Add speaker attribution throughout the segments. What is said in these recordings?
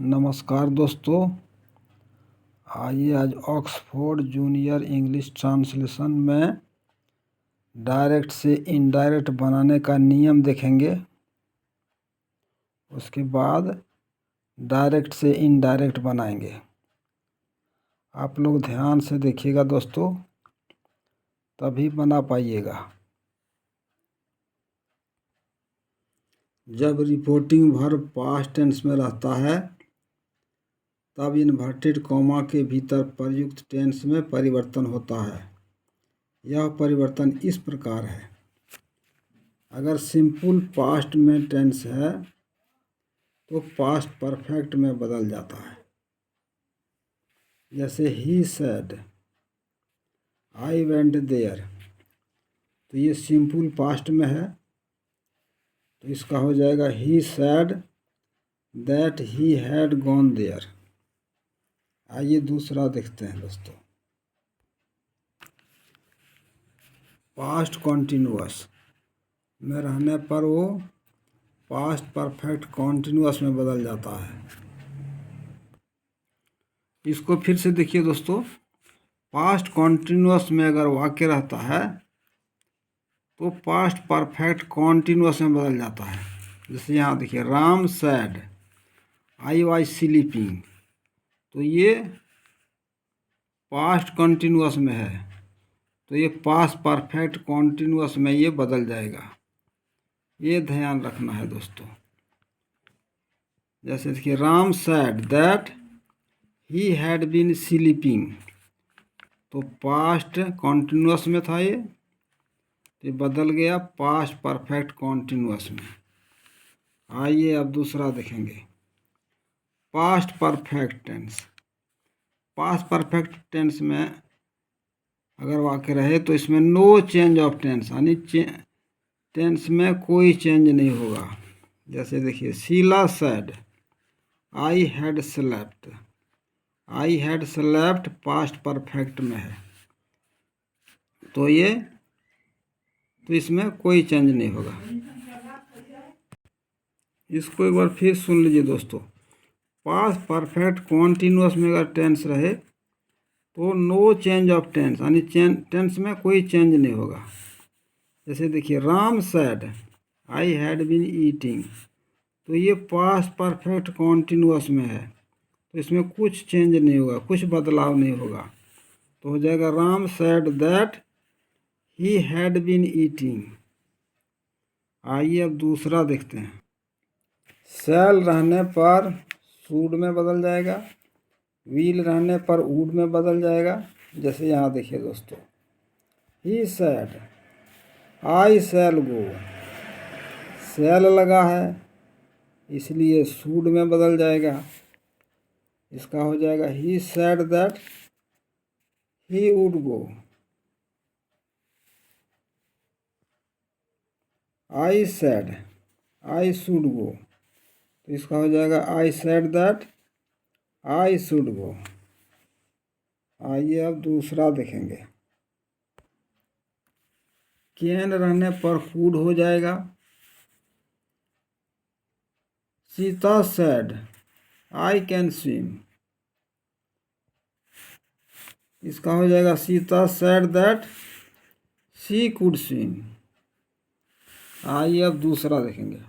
Speaker 1: नमस्कार दोस्तों, आइए आज ऑक्सफोर्ड जूनियर इंग्लिश ट्रांसलेशन में डायरेक्ट से इनडायरेक्ट बनाने का नियम देखेंगे। उसके बाद डायरेक्ट से इनडायरेक्ट बनाएंगे। आप लोग ध्यान से देखिएगा दोस्तों, तभी बना पाइएगा। जब रिपोर्टिंग वर्ब पास्ट टेंस में रहता है तब इन्वर्टेड कॉमा के भीतर प्रयुक्त टेंस में परिवर्तन होता है। यह परिवर्तन इस प्रकार है। अगर सिंपल पास्ट में टेंस है तो पास्ट परफेक्ट में बदल जाता है। जैसे he said, I went there, तो ये सिंपल पास्ट में है, तो इसका हो जाएगा he said that he had gone there. आइए दूसरा देखते हैं दोस्तों। पास्ट कॉन्टिन्यूअस में रहने पर वो पास्ट परफेक्ट कॉन्टिन्यूअस में बदल जाता है। इसको फिर से देखिए दोस्तों, पास्ट कॉन्टिन्यूअस में अगर वाक्य रहता है तो पास्ट परफेक्ट कॉन्टिन्यूअस में बदल जाता है। जैसे यहाँ देखिए, Ram said I was sleeping, तो ये पास्ट कॉन्टिन्यूअस में है, तो ये पास्ट परफेक्ट कॉन्टिन्यूअस में ये बदल जाएगा। ये ध्यान रखना है दोस्तों। जैसे देखिए, Ram said that he had been sleeping, तो पास्ट कॉन्टिन्यूअस में था ये बदल गया पास्ट परफेक्ट कॉन्टिन्यूअस में। आइए अब दूसरा देखेंगे, past perfect tense. Past perfect tense में अगर वाक्य रहे तो इसमें नो चेंज ऑफ टेंस, यानी टेंस में कोई चेंज नहीं होगा। जैसे देखिए, Sheela said I had slept, I had slept past perfect में है, तो इसमें कोई चेंज नहीं होगा। इसको एक बार फिर सुन लीजिए दोस्तों। पास्ट परफेक्ट कॉन्टिन्यूअस में अगर टेंस रहे तो नो चेंज ऑफ टेंस, यानी टेंस में कोई चेंज नहीं होगा। जैसे देखिए, Ram said I had been eating, तो ये पास्ट परफेक्ट कॉन्टिन्यूअस में है, तो इसमें कुछ चेंज नहीं होगा, कुछ बदलाव नहीं होगा, तो हो जाएगा Ram said that he had been eating. आइए अब दूसरा देखते हैं। शैल रहने पर शुड में बदल जाएगा, विल रहने पर वुड में बदल जाएगा। जैसे यहाँ देखिए दोस्तों, ही सैड आई शैल गो, शैल लगा है इसलिए शुड में बदल जाएगा। इसका हो जाएगा he said that he would go. I said I should go, तो इसका हो जाएगा I said that I should go. आइए अब दूसरा देखेंगे। कैन रहने पर कुड हो जाएगा। Sita sad I can swim, इसका हो जाएगा Sita sad that she could swim. आइए अब दूसरा देखेंगे।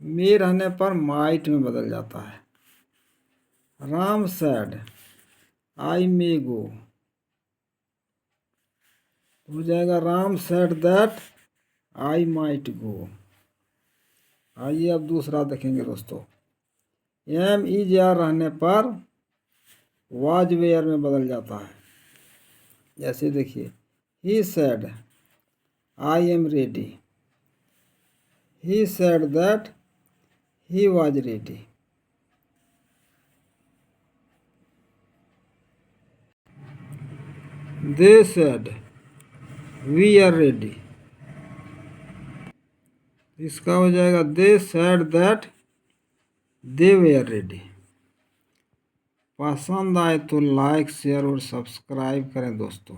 Speaker 1: मे रहने पर माइट में बदल जाता है। राम सैड आई मे गो, हो जाएगा Ram said that I might go. आइए अब दूसरा देखेंगे दोस्तों। एम इज आर रहने पर वाज वेयर में बदल जाता है। जैसे देखिए, he said I am ready, he said that he was ready. They said we are ready, इसका हो जाएगा they said that they were ready. पसंद आए तो लाइक शेयर और सब्सक्राइब करें दोस्तों।